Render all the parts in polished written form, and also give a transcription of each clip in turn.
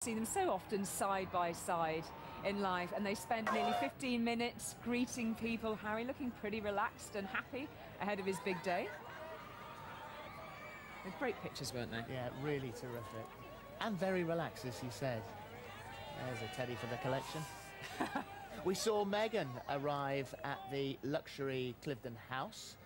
See them so often side by side in life, and they spent nearly 15 minutes greeting people. Harry looking pretty relaxed and happy ahead of his big day. They're great pictures, weren't they? Yeah, really terrific. And very relaxed, as you said. There's a teddy for the collection. We saw Meghan arrive at the luxury Cliveden house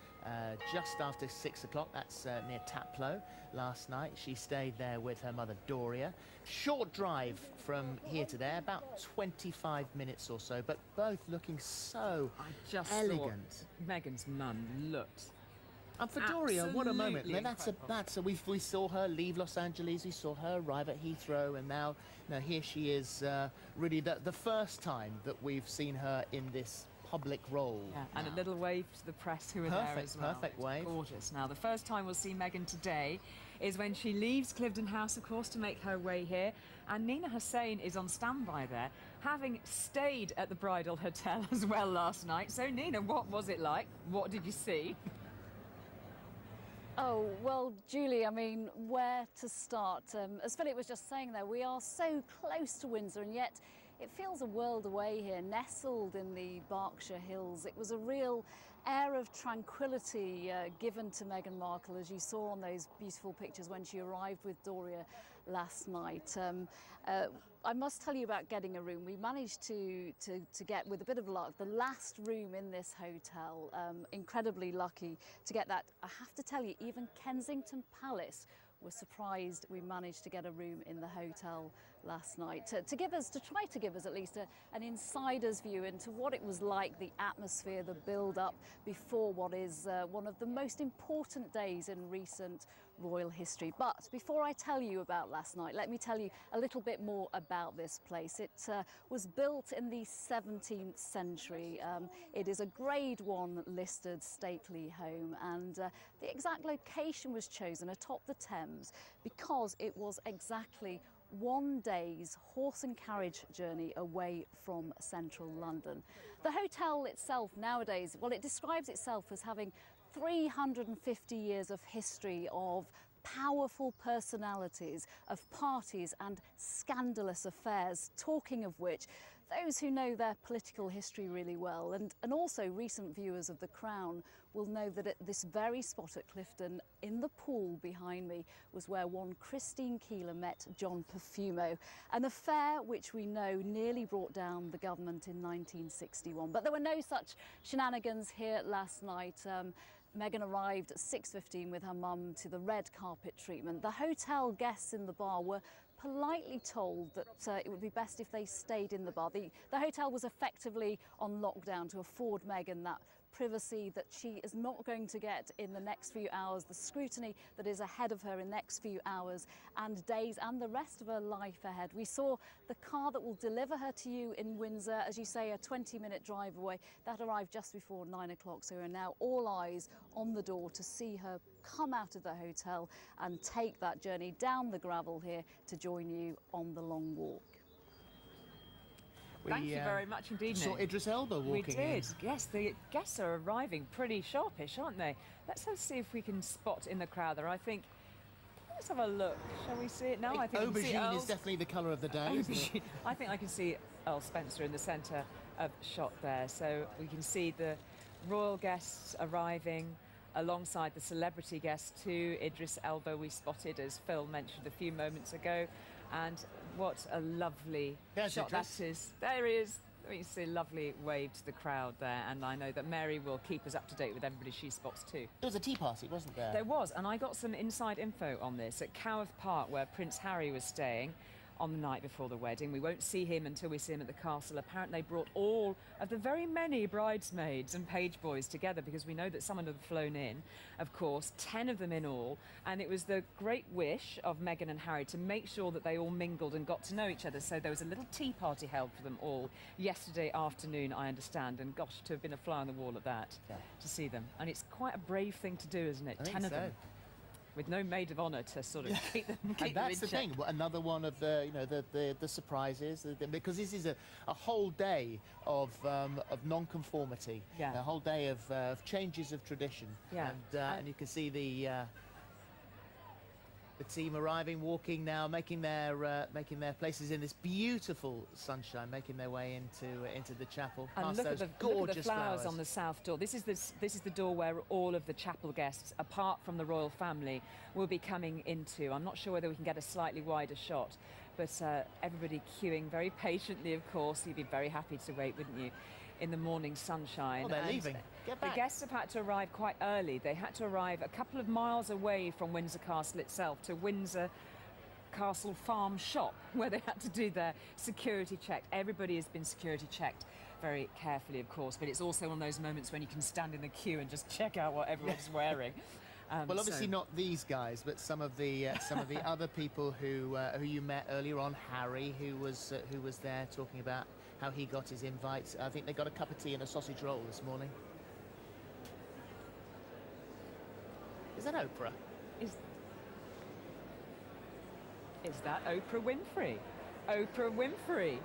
just after 6 o'clock. That's near Taplow last night. She stayed there with her mother Doria. Short drive from here to there, about 25 minutes or so, but both looking so elegant. Meghan's mum looked. And for Doria, what a moment! I mean, we saw her leave Los Angeles, we saw her arrive at Heathrow, and now here she is. Really, the first time that we've seen her in this public role. Yeah, and a little wave to the press who are there as well. Perfect wave. Gorgeous. Now, the first time we'll see Meghan today is when she leaves Cliveden House, of course, to make her way here. And Nina Hussain is on standby there, having stayed at the bridal hotel as well last night. So, Nina, what was it like? What did you see? Oh, well, Julie, I mean, where to start? As Philip was just saying there, we are so close to Windsor, and yet it feels a world away here, nestled in the Berkshire Hills. It was a real air of tranquility given to Meghan Markle, as you saw on those beautiful pictures when she arrived with Doria last night. I must tell you about getting a room. We managed to get, with a bit of luck, the last room in this hotel. Incredibly lucky to get that. I have to tell you, even Kensington Palace were surprised we managed to get a room in the hotel last night to try to give us at least an insider's view into what it was like, the atmosphere, the build-up before what is one of the most important days in recent royal history. But before I tell you about last night, let me tell you a little bit more about this place. It was built in the 17th century. It is a Grade 1 listed stately home, and the exact location was chosen atop the Thames because it was exactly one day's horse and carriage journey away from central London. The hotel itself nowadays, well, it describes itself as having 350 years of history, of powerful personalities, of parties and scandalous affairs, talking of which, those who know their political history really well, and also recent viewers of The Crown, will know that at this very spot at Cliveden, in the pool behind me, was where one Christine Keeler met John Perfumo, an affair which we know nearly brought down the government in 1961. But there were no such shenanigans here last night. Meghan arrived at 6:15 with her mum to the red carpet treatment. The hotel guests in the bar were politely told that it would be best if they stayed in the bar. The hotel was effectively on lockdown to afford Meghan that privacy that she is not going to get in the next few hours, the scrutiny that is ahead of her in the next few hours and days, and the rest of her life ahead. We saw the car that will deliver her to you in Windsor, as you say, a 20-minute drive away. That arrived just before 9 o'clock, so we're now all eyes on the door to see her come out of the hotel and take that journey down the gravel here to join you on the long walk. Thank you very much indeed, saw Idris Elba walking We did, in. yes. The guests are arriving pretty sharpish, aren't they? Let's see if we can spot in the crowd there. I think, let's have a look. Shall we see it now? I think aubergine is definitely the colour of the day, isn't it? I think I can see Earl Spencer in the centre of shot there. So we can see the royal guests arriving alongside the celebrity guests too. Idris Elba we spotted, as Phil mentioned a few moments ago. And what a lovely shot that is. There he is. You see a lovely wave to the crowd there, and I know that Mary will keep us up to date with everybody she spots too. There was a tea party, wasn't there? There was, and I got some inside info on this at Coworth Park, where Prince Harry was staying on the night before the wedding. We won't see him until we see him at the castle. Apparently they brought all of the very many bridesmaids and page boys together, because we know that some of them have flown in, of course, 10 of them in all, and it was the great wish of Meghan and Harry to make sure that they all mingled and got to know each other. So there was a little tea party held for them all yesterday afternoon, I understand, and gosh, to have been a fly on the wall at that, to see them. And it's quite a brave thing to do, isn't it? 10 of them. With no maid of honour to sort of keep them and that's the thing. Another one of the the surprises, because this is a whole day of non-conformity, a whole day of changes of tradition, and you can see the The team arriving, walking now, making their places in this beautiful sunshine, making their way into the chapel. And Past look at the flowers on the south door. This is the door where all of the chapel guests, apart from the royal family, will be coming into. I'm not sure whether we can get a slightly wider shot, but everybody queuing very patiently, of course. You'd be very happy to wait, wouldn't you, in the morning sunshine. Oh, they're leaving. Get back. The guests have had to arrive quite early. They had to arrive a couple of miles away from Windsor Castle itself to Windsor Castle Farm Shop, where they had to do their security check. Everybody has been security checked very carefully, of course, but it's also one of those moments when you can stand in the queue and just check out what everyone's wearing. Well, obviously not these guys, but some of the other people who you met earlier on. Harry, who was there talking about how he got his invites. I think they got a cup of tea and a sausage roll this morning. Is that Oprah? Is that Oprah Winfrey? Oprah Winfrey,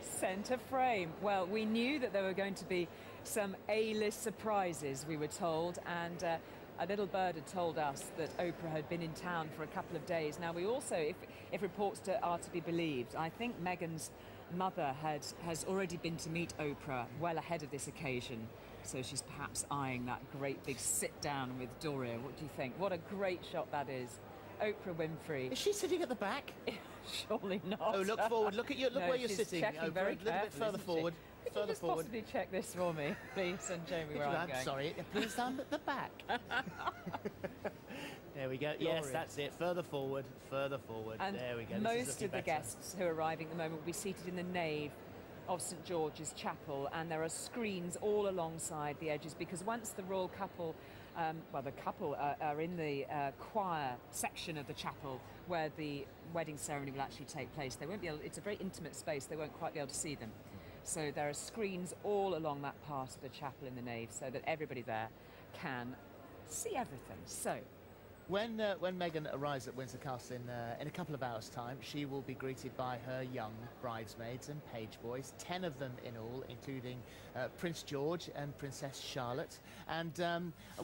centre frame. Well, we knew that there were going to be some A-list surprises, we were told, and a little bird had told us that Oprah had been in town for a couple of days. Now, we also, if reports are to be believed, I think Meghan's mother has already been to meet Oprah well ahead of this occasion. So she's perhaps eyeing that great big sit-down with Doria. What do you think? What a great shot that is. Oprah Winfrey. Is she sitting at the back? Surely not. Oh, look forward. Look where you're sitting. Checking very a little bit further forward. Could you just possibly check this for me, please, and show me where I'm going? Sorry, please stand at the back. There we go. Yes, that's it. Further forward, further forward. And there we go. Most of the guests who are arriving at the moment will be seated in the nave of St George's Chapel, and there are screens all alongside the edges, because once the royal couple, the couple are in the choir section of the chapel where the wedding ceremony will actually take place, they won't be able. It's a very intimate space. They won't quite be able to see them. So there are screens all along that part of the chapel in the nave, so that everybody there can see everything. So, when Meghan arrives at Windsor Castle in a couple of hours' time, she will be greeted by her young bridesmaids and page boys, 10 of them in all, including Prince George and Princess Charlotte. And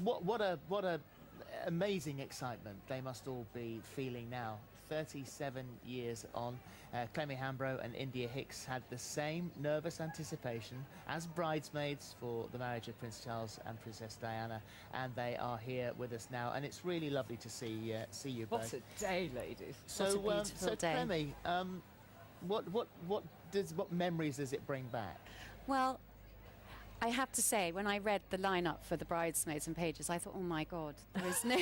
what a amazing excitement they must all be feeling now. 37 years on, Clemmy Hambro and India Hicks had the same nervous anticipation as bridesmaids for the marriage of Prince Charles and Princess Diana, and they are here with us now, and it's really lovely to see you both. What a day, ladies! So, what a beautiful day. Clemmy, what memories does it bring back? Well, I have to say, when I read the lineup for the bridesmaids and pages, I thought, oh my God, there is no...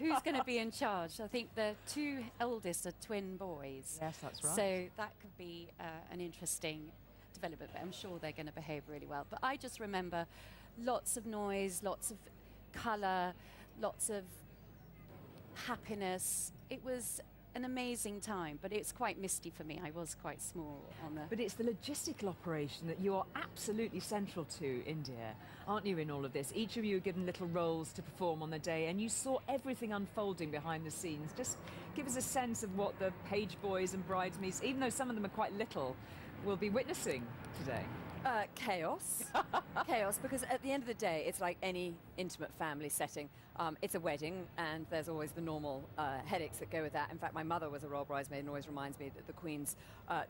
who's going to be in charge? I think the two eldest are twin boys. Yes, that's right. So that could be an interesting development, but I'm sure they're going to behave really well. But I just remember lots of noise, lots of colour, lots of happiness. It was an amazing time, but it's quite misty for me. I was quite small on the... But it's the logistical operation that you are absolutely central to, India, aren't you, in all of this? Each of you are given little roles to perform on the day, and you saw everything unfolding behind the scenes. Just give us a sense of what the page boys and bridesmaids, even though some of them are quite little, will be witnessing today. Chaos. Chaos, because at the end of the day, it's like any intimate family setting. It's a wedding, and there's always the normal headaches that go with that. In fact, my mother was a royal bridesmaid and always reminds me that the Queen's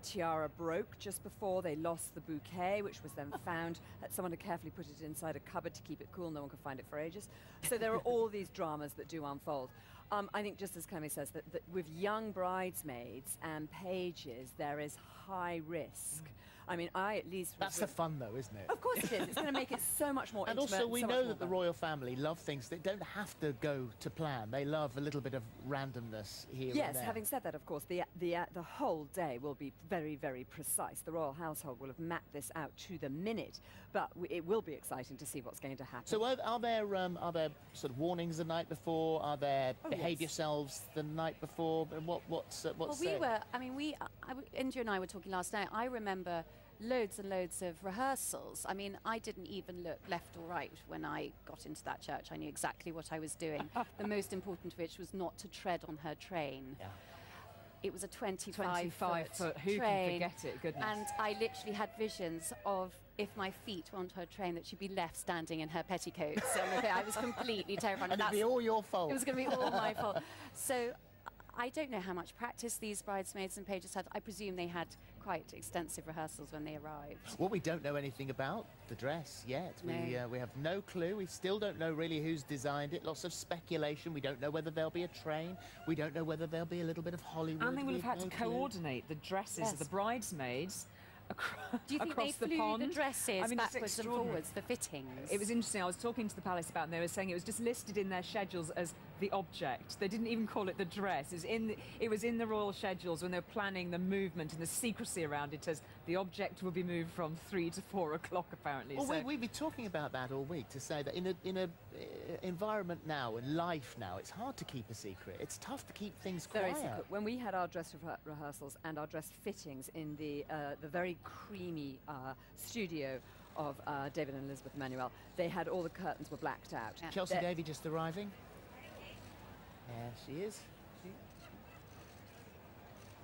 tiara broke just before they lost the bouquet, which was then found. Someone had carefully put it inside a cupboard to keep it cool. No one could find it for ages. So there are all these dramas that do unfold. I think, just as Clemmy says, that with young bridesmaids and pages, there is high risk. I mean, I at least... That's the fun, though, isn't it? Of course it is. It's going to make it so much more and intimate. Also, we so know that the royal family love things that don't have to go to plan. They love a little bit of randomness here and there. Yes, having said that, of course, the whole day will be very, very precise. The royal household will have mapped this out to the minute, but it will be exciting to see what's going to happen. So are there sort of warnings the night before? Are there behave yes. yourselves the night before? What's Well, India and I were talking last night. I remember loads and loads of rehearsals. I mean, I didn't even look left or right when I got into that church. I knew exactly what I was doing. The most important of which was not to tread on her train. Yeah. It was a 25-foot Who train, can forget it? Goodness. And I literally had visions of, if my feet were onto her train, that she'd be left standing in her petticoats. So I was completely terrified. And it'd be all your fault. It was going to be all my fault. So I don't know how much practice these bridesmaids and pages had. I presume they had quite extensive rehearsals when they arrived. Well, we don't know anything about the dress yet. No. We have no clue. We still don't know really who's designed it. Lots of speculation. We don't know whether there'll be a train. We don't know whether there'll be a little bit of Hollywood. And they will have had no to clue. coordinate the dresses of the bridesmaids Do you think across they the flew pond. the dresses I mean, it's backwards and extraordinary. forwards, the fittings? It was interesting. I was talking to the palace about it, and they were saying it was just listed in their schedules as the object. They didn't even call it the dress. It was in the royal schedules when they were planning the movement and the secrecy around it as the object will be moved from 3 to 4 o'clock, apparently. Well, So we've been talking about that all week, to say that in a environment now, in life now, it's hard to keep a secret. It's tough to keep things Very quiet. secret. When we had our dress rehearsals and our dress fittings in the very creamy studio of David and Elizabeth Emmanuel, they had all the curtains were blacked out. Yeah. Chelsea They're- Davy just arriving. There she is.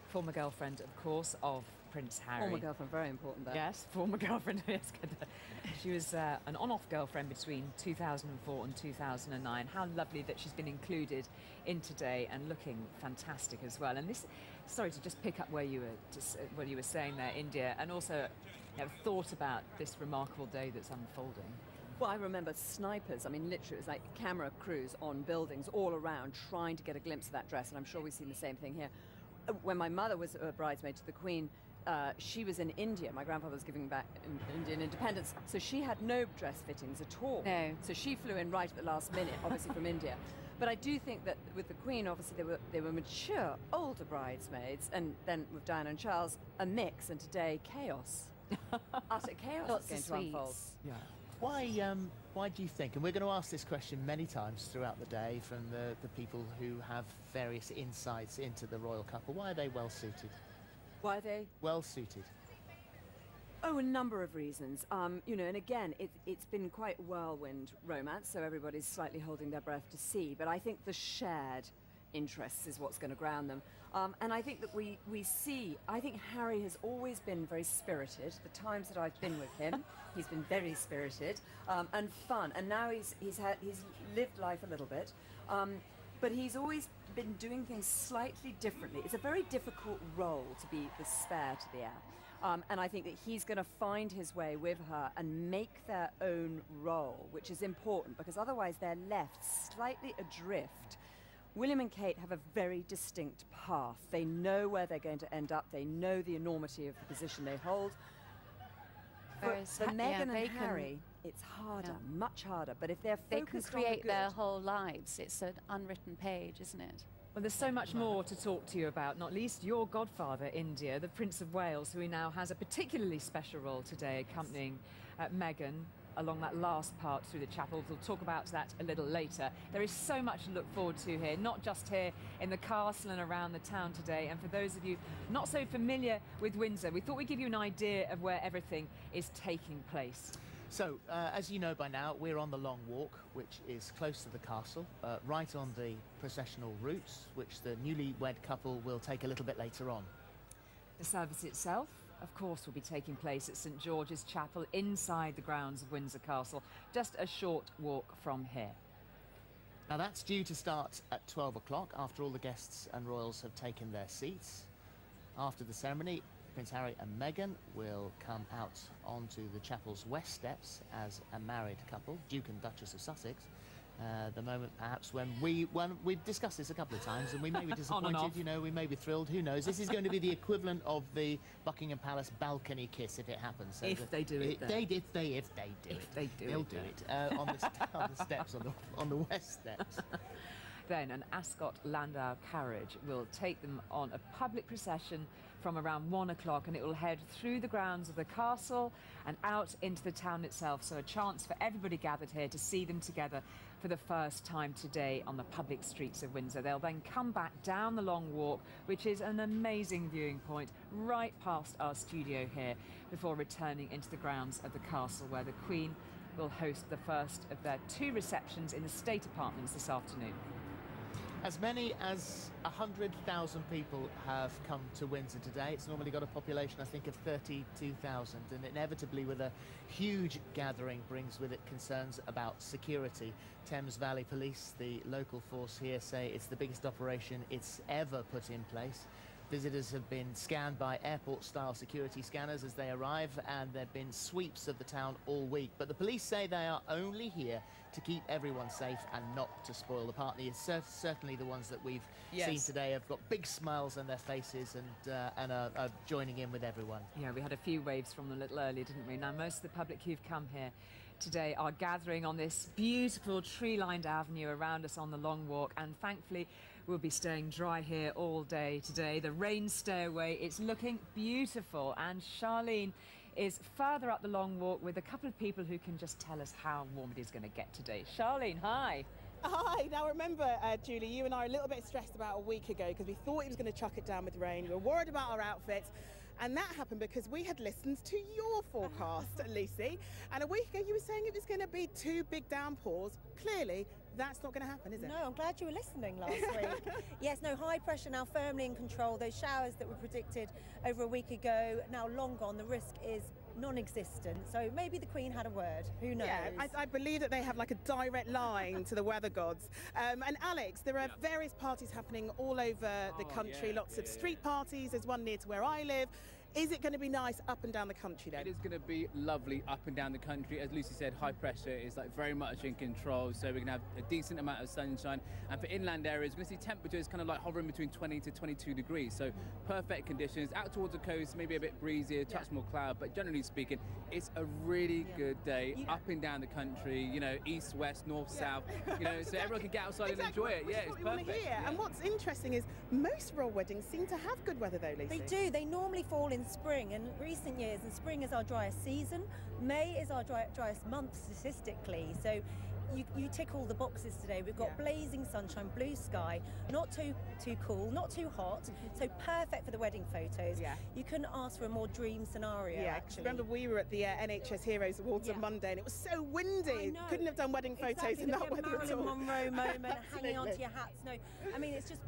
former girlfriend, of course, of Prince Harry. Former girlfriend, very important there. Yes, former girlfriend. Yes, good. She was an on-off girlfriend between 2004 and 2009. How lovely that she's been included in today and looking fantastic as well. And this, sorry to just pick up where you were saying there, India, and also thought about this remarkable day that's unfolding. Well, I remember snipers. I mean, literally, it was like camera crews on buildings all around trying to get a glimpse of that dress, and I'm sure we've seen the same thing here. When my mother was a bridesmaid to the Queen, she was in India. My grandfather was giving back Indian independence, so she had no dress fittings at all. No. So she flew in right at the last minute, obviously from India. But I do think that with the Queen, obviously, they were mature, older bridesmaids, and then with Diana and Charles, a mix, and today, chaos. Utter chaos Lots is of going to unfold. sweets. Yeah. Why do you think, and we're going to ask this question many times throughout the day from the people who have various insights into the royal couple, why are they well suited? Why are they? Well suited. Oh, a number of reasons. You know, and again, it's been quite a whirlwind romance, so everybody's slightly holding their breath to see. But I think the shared interests is what's going to ground them. And I think that we see, I think Harry has always been very spirited. The times that I've been with him, he's been very spirited and fun. And now he's lived life a little bit. But he's always been doing things slightly differently. It's a very difficult role to be the spare to the heir. And I think that he's going to find his way with her and make their own role, which is important because otherwise they're left slightly adrift. William and Kate have a very distinct path. They know where they're going to end up. They know the enormity of the position they hold. Whereas For Meghan they and Harry, it's harder, much harder. But if they're They focused can on the create their good- whole lives. It's an unwritten page, isn't it? Well, there's so much more to talk to you about, not least your godfather, India, the Prince of Wales, who now has a particularly special role today, accompanying Meghan along that last part through the chapel. We'll talk about that a little later. There is so much to look forward to here, not just here in the castle and around the town today. And for those of you not so familiar with Windsor, we thought we'd give you an idea of where everything is taking place. So, as you know by now, we're on the Long Walk, which is close to the castle, right on the processional routes, which the newlywed couple will take a little bit later on. The service itself, of course, will be taking place at St George's Chapel inside the grounds of Windsor Castle, just a short walk from here. Now, that's due to start at 12 o'clock after all the guests and royals have taken their seats. After the ceremony, Prince Harry and Meghan will come out onto the chapel's west steps as a married couple, Duke and Duchess of Sussex. The moment perhaps when we've discussed this a couple of times and we may be disappointed, off. you know, we may be thrilled, who knows. This is going to be the equivalent of the Buckingham Palace balcony kiss if it happens. So If they do it there. If they do it. They'll do it on the steps, on the west steps. Then an Ascot Landau carriage will take them on a public procession from around 1 o'clock, and it will head through the grounds of the castle and out into the town itself. So a chance for everybody gathered here to see them together for the first time today on the public streets of Windsor. They'll then come back down the Long Walk, which is an amazing viewing point, right past our studio here, before returning into the grounds of the castle, where the Queen will host the first of their 2 receptions in the state apartments this afternoon. As many as 100,000 people have come to Windsor today. It's normally got a population, I think, of 32,000, and inevitably with a huge gathering brings with it concerns about security. Thames Valley Police, the local force here, say it's the biggest operation it's ever put in place. Visitors have been scanned by airport-style security scanners as they arrive, and there have been sweeps of the town all week. But the police say they are only here to keep everyone safe and not to spoil the party. It's certainly the ones that we've seen today have got big smiles on their faces and are joining in with everyone. Yeah, we had a few waves from them a little earlier, didn't we? Now, most of the public who've come here today are gathering on this beautiful tree-lined avenue around us on the long walk, and thankfully we'll be staying dry here all day today. The rain stairway, it's looking beautiful, and Charlene is further up the long walk with a couple of people who can just tell us how warm it is going to get today. Charlene, hi. Hi. Now remember, Julie, you and I were a little bit stressed about a week ago because we thought he was going to chuck it down with rain. We were worried about our outfits. And that happened because we had listened to your forecast, Lucy. And a week ago you were saying it was going to be 2 big downpours. Clearly, that's not going to happen, is it? No, I'm glad you were listening last week. Yes, no, high pressure now firmly in control. Those showers that were predicted over a week ago, now long gone. The risk is non-existent. So maybe the Queen had a word. Who knows? Yeah, I believe that they have like a direct line to the weather gods. And Alex, there are various parties happening all over the country. Lots of street parties. There's one near to where I live. Is it going to be nice up and down the country then? It is going to be lovely up and down the country. As Lucy said, high pressure is like very much in control, so we're going to have a decent amount of sunshine. And for inland areas, we're going to see temperatures kind of like hovering between 20 to 22 degrees, so perfect conditions. Out towards the coast, maybe a bit breezy, a touch more cloud, but generally speaking, it's a really good day up and down the country, you know, east, west, north, south, you know, so everyone can get outside and enjoy it. Yeah, it's perfect. And what's interesting is most royal weddings seem to have good weather though, Lucy. They do. They normally fall in spring. In recent years, and spring is our driest season. May is our driest month statistically. So you tick all the boxes today. We've got blazing sunshine, blue sky, not too cool, not too hot, so perfect for the wedding photos. You couldn't ask for a more dream scenario. Actually, remember we were at the NHS Heroes Awards on Monday, and it was so windy. Couldn't have done wedding photos in that weather at all. Marilyn Monroe moment, hanging onto your hats. No, I mean it's just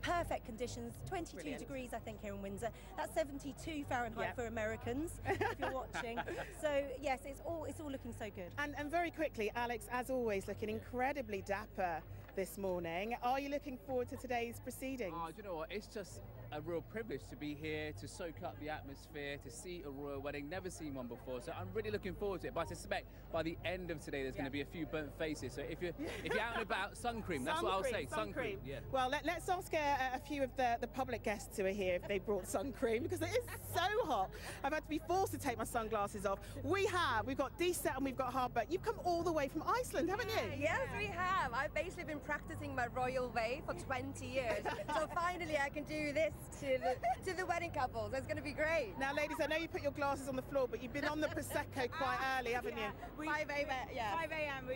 perfect conditions. 22 degrees, I think, here in Windsor. That's 72 Fahrenheit for Americans, if you're watching. So yes, it's all looking so good. And very quickly, Alex, as always, looking incredibly dapper this morning. Are you looking forward to today's proceedings? Oh, do you know what? It's just a real privilege to be here, to soak up the atmosphere, to see a royal wedding. Never seen one before, so I'm really looking forward to it. But I suspect by the end of today, there's going to be a few burnt faces. So if you're out and about, sun cream. That's what I'll say. Sun cream. Yeah. Well, let's ask a few of the public guests who are here if they brought sun cream, because it is so hot. I've had to be forced to take my sunglasses off. We've got Deset and we've got Harbour. You've come all the way from Iceland, haven't you? Yes, we have. I've basically been practicing my royal way for 20 years. So finally I can do this to the wedding couples. It's going to be great. Now, ladies, I know you put your glasses on the floor, but you've been on the Prosecco quite early, haven't you? 5 a.m.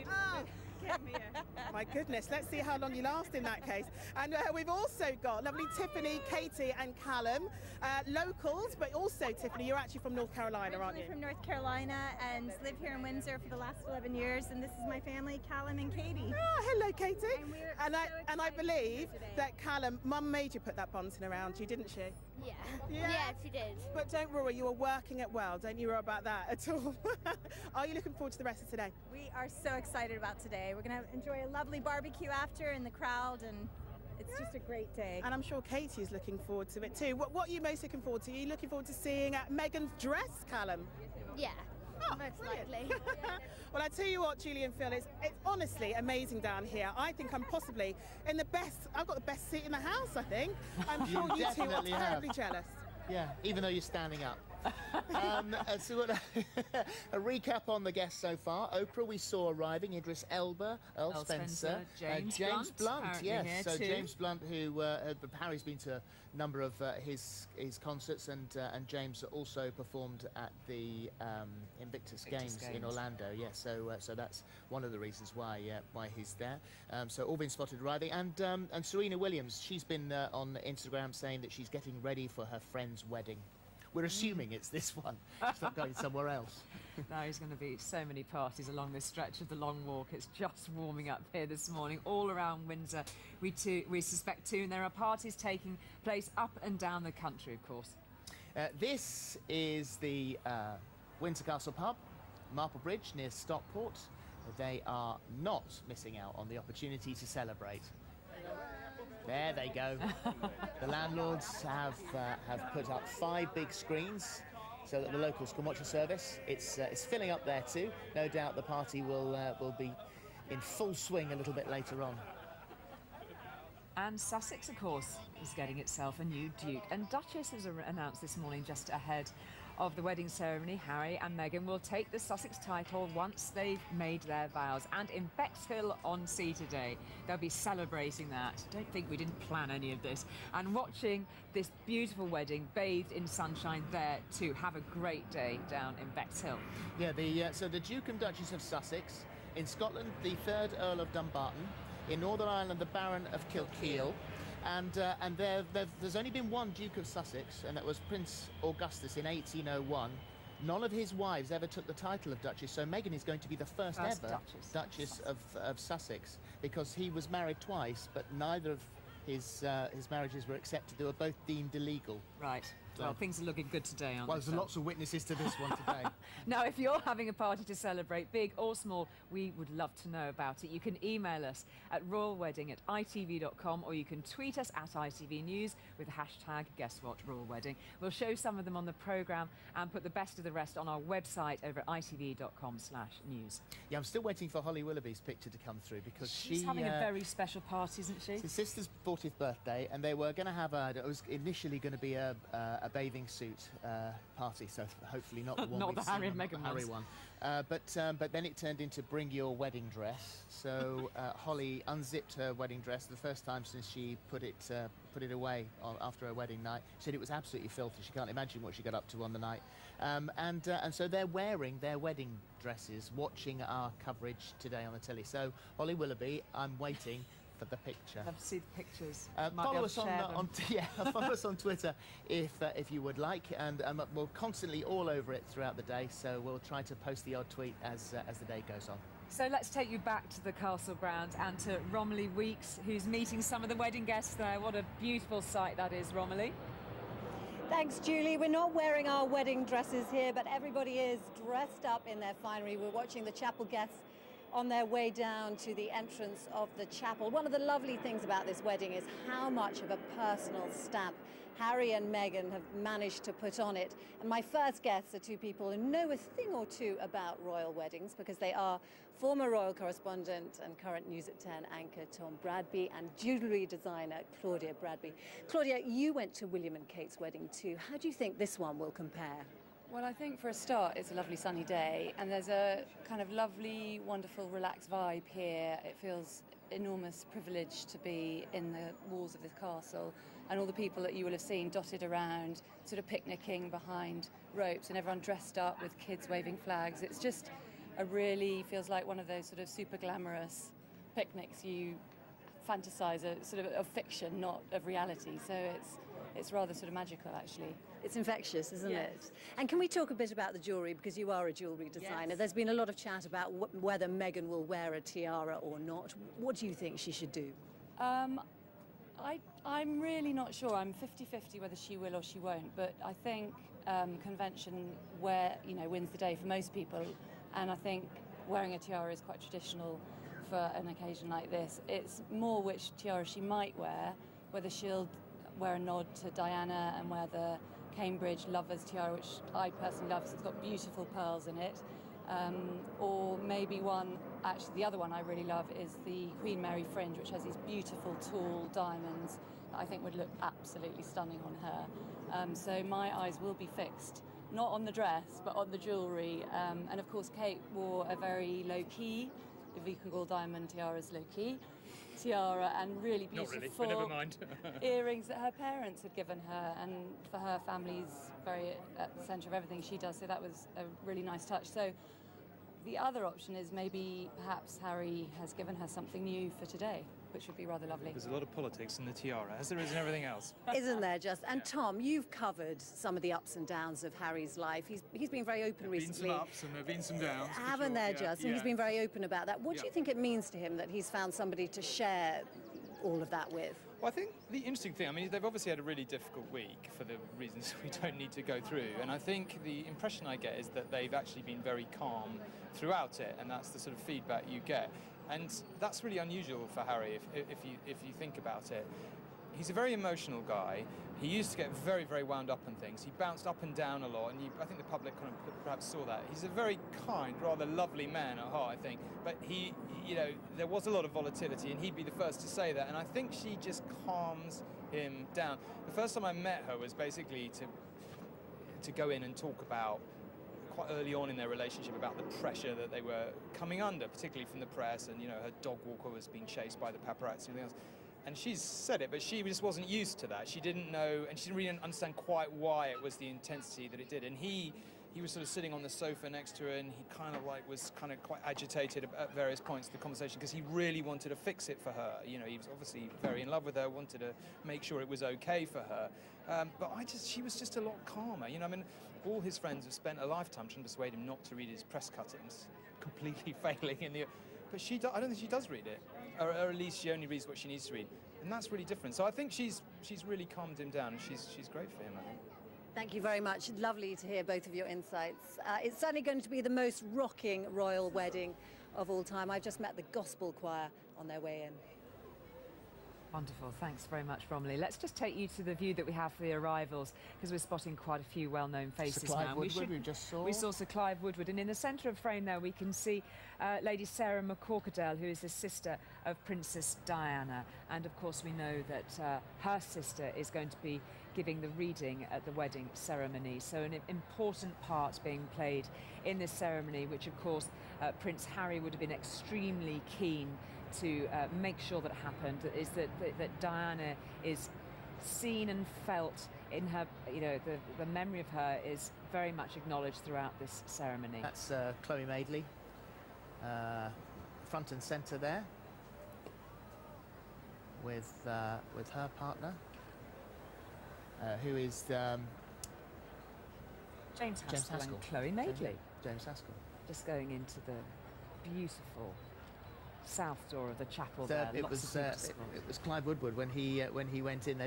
My goodness, let's see how long you last in that case. And we've also got lovely Tiffany, Katie and Callum, locals, but also, Tiffany, you're actually from North Carolina, aren't you? I'm from North Carolina and live here in Windsor for the last 11 years, and this is my family, Callum and Katie. Oh, hello, Katie. And I believe that Callum, Mum made you put that bunting around you, didn't she? Yeah. Yeah, she did. But don't worry, you were working it well. Don't you worry about that at all. Are you looking forward to the rest of today? We are so excited about today. We're going to enjoy a lovely barbecue after in the crowd, and it's just a great day. And I'm sure Katie is looking forward to it too. What are you most looking forward to? Are you looking forward to seeing Meghan's dress, Callum? Yeah. Oh, most brilliant. likely. Well, I tell you what, Julie and Phil, it's honestly amazing down here. I think I'm possibly I've got the best seat in the house, I think. I'm sure you two are terribly jealous. Yeah, even though you're standing up. So a recap on the guests so far. Oprah we saw arriving, Idris Elba, Earl Spencer, James Blunt, yes. So too. James Blunt, who Harry's been to a number of his concerts, and James also performed at the Invictus Games in Orlando. Yes, so that's one of the reasons why he's there. So all been spotted arriving, and Serena Williams, she's been on Instagram saying that she's getting ready for her friend's wedding. We're assuming it's this one. It's not going somewhere else. Now there's going to be so many parties along this stretch of the Long Walk. It's just warming up here this morning, all around Windsor. We suspect too, and there are parties taking place up and down the country, of course. This is the Windsor Castle pub, Markle Bridge near Stockport. They are not missing out on the opportunity to celebrate. There they go. The landlords have put up 5 big screens so that the locals can watch the service. It's filling up there too. No doubt the party will be in full swing a little bit later on. And Sussex, of course, is getting itself a new Duke. And Duchess has announced this morning, just ahead of the wedding ceremony, Harry and Meghan will take the Sussex title once they've made their vows. And in Bexhill-on-Sea today, they'll be celebrating that. Don't think we didn't plan any of this. And watching this beautiful wedding bathed in sunshine there too. Have a great day down in Bexhill. Yeah, so the Duke and Duchess of Sussex. In Scotland, the 3rd Earl of Dumbarton. In Northern Ireland, the Baron of Kilkeel. And there's only been one Duke of Sussex, and that was Prince Augustus in 1801. None of his wives ever took the title of Duchess, so Meghan is going to be the first ever Duchess of Sussex, because he was married twice, but neither of his marriages were accepted. They were both deemed illegal. Right. Well, things are looking good today, aren't they? Well, there's lots of witnesses to this one today. Now, if you're having a party to celebrate, big or small, we would love to know about it. You can email us at royalwedding@itv.com, or you can tweet us at ITV News with the hashtag #GuessWhatRoyalWedding. We'll show some of them on the programme and put the best of the rest on our website over at itv.com/news. Yeah, I'm still waiting for Holly Willoughby's picture to come through, because she's having a very special party, isn't she? It's his sister's 40th birthday, and they were going to have it was initially going to be a bathing suit party, so hopefully not the one not the Harry and Meghan one. But then it turned into bring your wedding dress. So Holly unzipped her wedding dress the first time since she put it away after her wedding night. She said it was absolutely filthy. She can't imagine what she got up to on the night. And so they're wearing their wedding dresses, watching our coverage today on the telly. So Holly Willoughby, I'm waiting for the picture. I've seen the pictures. Follow us follow us on Twitter if you would like, and we're constantly all over it throughout the day. So we'll try to post the odd tweet as the day goes on. So let's take you back to the castle grounds and to Romilly Weeks, who's meeting some of the wedding guests there. What a beautiful sight that is, Romilly. Thanks, Julie. We're not wearing our wedding dresses here, but everybody is dressed up in their finery. We're watching the chapel guests on their way down to the entrance of the chapel. One of the lovely things about this wedding is how much of a personal stamp Harry and Meghan have managed to put on it. And my first guests are two people who know a thing or two about royal weddings, because they are former royal correspondent and current News at 10 anchor Tom Bradby and jewellery designer Claudia Bradby. Claudia, you went to William and Kate's wedding too. How do you think this one will compare? Well, I think for a start, it's a lovely sunny day, and there's a kind of lovely, wonderful, relaxed vibe here. It feels enormous privilege to be in the walls of this castle, and all the people that you will have seen dotted around, sort of picnicking behind ropes, and everyone dressed up with kids waving flags. It's just feels like one of those sort of super glamorous picnics you fantasize of fiction, not of reality. So it's rather sort of magical, actually. It's infectious, isn't it? And can we talk a bit about the jewellery, because you are a jewellery designer? Yes. There's been a lot of chat about whether Meghan will wear a tiara or not. What do you think she should do? I'm really not sure. I'm 50-50 whether she will or she won't, but I think convention wins the day for most people, and I think wearing a tiara is quite traditional for an occasion like this. It's more which tiara she might wear, whether she'll wear a nod to Diana and wear the Cambridge Lovers tiara, which I personally love, because it's got beautiful pearls in it. Or maybe actually the other one I really love is the Queen Mary fringe, which has these beautiful tall diamonds that I think would look absolutely stunning on her. So my eyes will be fixed, not on the dress, but on the jewellery. And of course Kate wore a very low-key, if you can call diamond tiaras low-key, tiara, and really beautiful Not really, but never mind. earrings that her parents had given her, and for her family's very at the centre of everything she does, so that was a really nice touch. So the other option is maybe perhaps Harry has given her something new for today. which would be rather lovely. There's a lot of politics in the tiara, as there is in everything else. Isn't there just? And Tom, you've covered some of the ups and downs of Harry's life. He's been very open recently. There have been some ups and there have been some downs. Haven't there just? And he's been very open about that. What do you think it means to him that he's found somebody to share all of that with? Well, I think the interesting thing, I mean, they've obviously had a really difficult week for the reasons we don't need to go through. And I think the impression I get is that they've actually been very calm throughout it, and that's the sort of feedback you get. And that's really unusual for Harry, if you think about it. He's a very emotional guy. He used to get very, very wound up on things. He bounced up and down a lot, and I think the public kind of perhaps saw that. He's a very kind, rather lovely man at heart, I think. But he, you know, there was a lot of volatility, and he'd be the first to say that. And I think she just calms him down. The first time I met her was basically to go in and talk about, quite early on in their relationship, about the pressure that they were coming under, particularly from the press, and, you know, her dog walker was being chased by the paparazzi and everything else. And she's said it, but she just wasn't used to that. She didn't know, and she didn't really understand quite why it was the intensity that it did. And he was sort of sitting on the sofa next to her, and he kind of like was kind of quite agitated at various points of the conversation, because he really wanted to fix it for her. You know, he was obviously very in love with her, wanted to make sure it was okay for her. But she was just a lot calmer. You know, I mean, all his friends have spent a lifetime trying to persuade him not to read his press cuttings, completely failing in the. But I don't think she does read it. Or at least she only reads what she needs to read, and that's really different. So I think she's really calmed him down, and she's great for him, I think. Thank you very much. Lovely to hear both of your insights. It's certainly going to be the most rocking royal wedding of all time. I've just met the gospel choir on their way in. Wonderful. Thanks very much, Romilly. Let's just take you to the view that we have for the arrivals, because we're spotting quite a few well-known faces Sir Clive now. Woodward, we just saw. We saw Sir Clive Woodward, and in the centre of frame there we can see Lady Sarah McCorquodale, who is the sister of Princess Diana. And of course we know that her sister is going to be giving the reading at the wedding ceremony. So an important part being played in this ceremony, which of course Prince Harry would have been extremely keen to make sure that happened, is that Diana is seen and felt in her, you know, the memory of her is very much acknowledged throughout this ceremony. That's Chloe Madeley, front and centre there, with her partner, who is James Haskell and Chloe Madeley. James Haskell. Just going into the beautiful south door of the chapel it there. was Clive Woodward when he went in.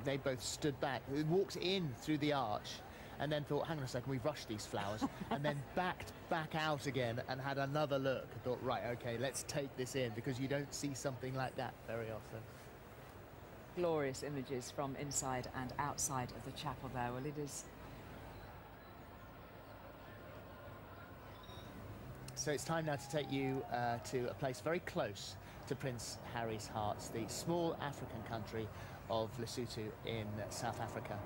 They both stood back, walked in through the arch, and then thought, hang on a second, we've rushed these flowers, and then backed back out again and had another look. I thought, right, okay, let's take this in, because you don't see something like that very often. Glorious images from inside and outside of the chapel there. Well, it is. So it's time now to take you to a place very close to Prince Harry's heart, the small African country of Lesotho in South Africa.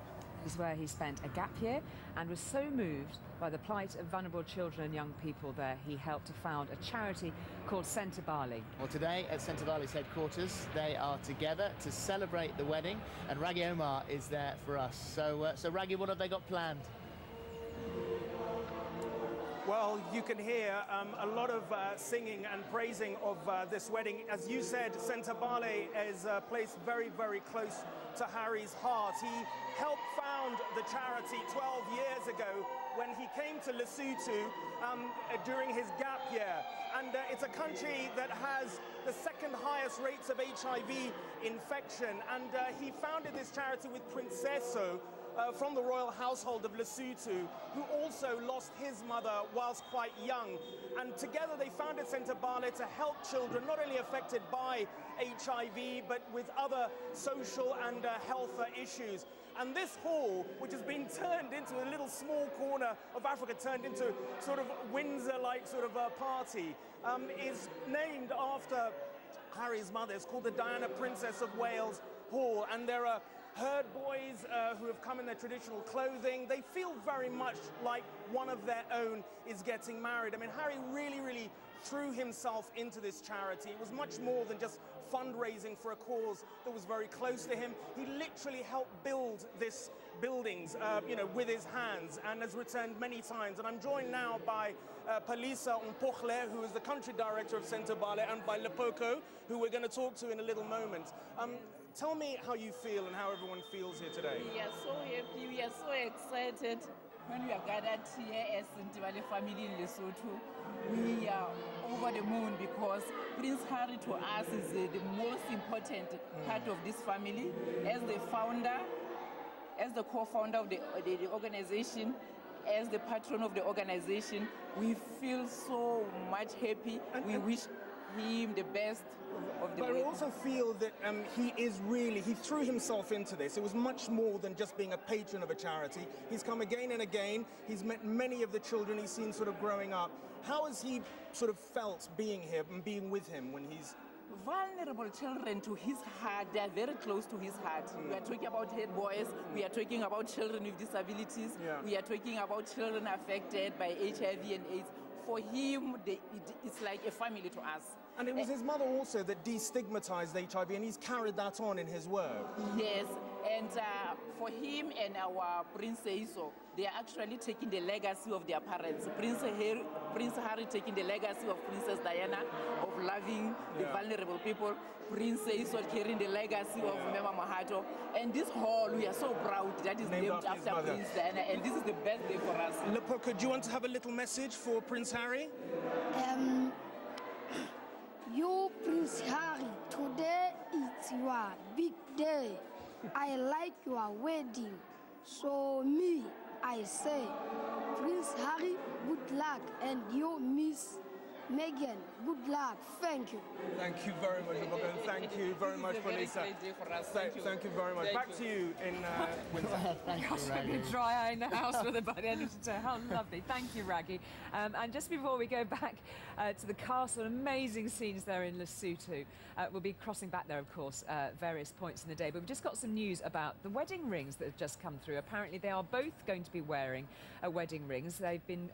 Is where he spent a gap year and was so moved by the plight of vulnerable children and young people there, he helped to found a charity called Sentabali. Well, today at Sentabali's headquarters, they are together to celebrate the wedding, and Raggy Omar is there for us. So, Raggy, what have they got planned? Well, you can hear a lot of singing and praising of this wedding. As you said, Sentabali is a place very, very close to Harry's heart. He helped found the charity 12 years ago when he came to Lesotho during his gap year. And it's a country that has the second highest rates of HIV infection. And he founded this charity with Princesso, from the royal household of Lesotho, who also lost his mother whilst quite young. And together they founded Sentabali to help children not only affected by HIV, but with other social and health issues. And this hall, which has been turned into a little small corner of Africa, turned into sort of Windsor-like sort of a party, is named after Harry's mother. It's called the Diana Princess of Wales Hall, and there are herd boys who have come in their traditional clothing. They feel very much like one of their own is getting married. I mean, Harry really, really threw himself into this charity. It was much more than just fundraising for a cause that was very close to him. He literally helped build this buildings, you know, with his hands, and has returned many times. And I'm joined now by Palisa Mpohle, who is the country director of Centre Bale, and by Lepoko, who we're going to talk to in a little moment. Tell me how you feel and how everyone feels here today. We are so happy, we are so excited when we are gathered here as Ntibale family in Lesotho. We are over the moon because Prince Harry to us is the most important part of this family. As the founder, as the co-founder of the organization, as the patron of the organization, we feel so much happy. We wish him the best of the But I also feel that he threw himself into this. It was much more than just being a patron of a charity. He's come again and again. He's met many of the children he's seen sort of growing up. How has he sort of felt being here and being with him when he's... Vulnerable children to his heart, they are very close to his heart. We are talking about head boys, we are talking about children with disabilities, we are talking about children affected by HIV and AIDS. For him, it's like a family to us. And it was his mother also that destigmatized HIV, and he's carried that on in his work. Yes, and for him and our Prince Seiso, they are actually taking the legacy of their parents. Prince Harry taking the legacy of Princess Diana, of loving the vulnerable people. Prince Seiso carrying the legacy of Mema Mahato. And this hall, we are so proud that is named after Prince Diana, and this is the best day for us. Lepoko, do you want to have a little message for Prince Harry? You, Prince Harry, today is your big day. I like your wedding. So me, I say, Prince Harry, good luck, and you, Miss Meghan, good luck. Thank you. Thank you very much, Lepoko. Thank you very much, Palisa. Thank you very much. Back to you in Windsor. Gosh, a dry eye in the house for the end of today. How lovely. Thank you, Raggy. And just before we go back to the castle, amazing scenes there in Lesotho. We'll be crossing back there, of course, various points in the day. But we've just got some news about the wedding rings that have just come through. Apparently, they are both going to be wearing wedding rings. They've been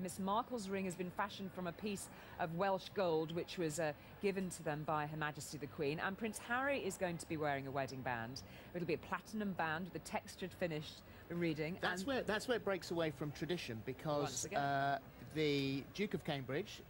Miss Markle's ring has been fashioned from a piece of Welsh gold, which was given to them by Her Majesty the Queen. And Prince Harry is going to be wearing a wedding band. It'll be a platinum band with a textured finish reading. That's where it breaks away from tradition, because the Duke of Cambridge